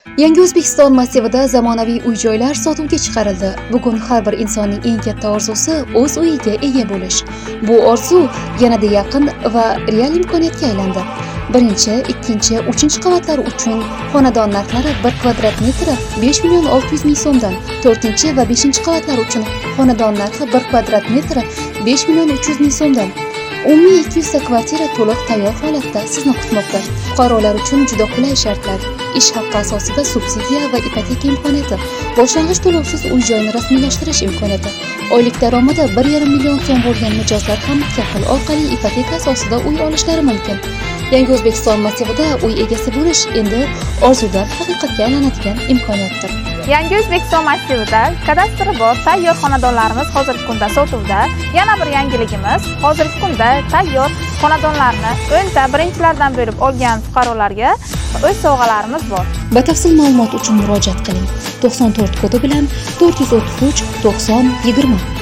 Yangi O'zbekiston massivida zamonaviy uy-joylar sotuvga chiqarildi. Bugun har bir insonning eng katta orzusi o'z uyiga ega bo'lish. Bu orzu yanada yaqin va real imkoniyatga aylandi. Birinchi, ikkinchi, uchinchi qavatlar uchun xonadon narxlari 1 kvadrat metri 5 million 600 ming so'mdan, 4 va 5 qavatlar uchun xonadon narxi 1 kvadrat metri 5 million 300 ming so'mdan. Umumiy 200 ta kvartira to'liq tayyor holatda sizni kutmoqda. Fuqarolar uchun juda qulay shartlar, ish haqqi asosida subsidiya va ipoteka imkoniyati, boshlang'ich to'lovsiz uy-joyni rasmiylashtirish imkoniyati, oylik daromadi 1,5 million so'm bo'lgan mijozlar ham kafil orqali ipoteka asosida uy olishlari mumkin. Yangi O'zbekiston massivida uy egasi bo'lish endi orzudan haqiqatga aylanadigan imkoniyatdir. Yangi O'zbekiston massivida kadastri bor tayyor xonadonlarimiz hozirgi kunda sotuvda. Yana bir yangiligimiz, hozirgi kunda tayyor xonadonlarni o'nta birinchilardan bo'lib olgan fuqarolarga o'z sovg'alarimiz bor. Batafsil ma'lumot uchun murojaat qiling. 94 kodi bilan 433 90 20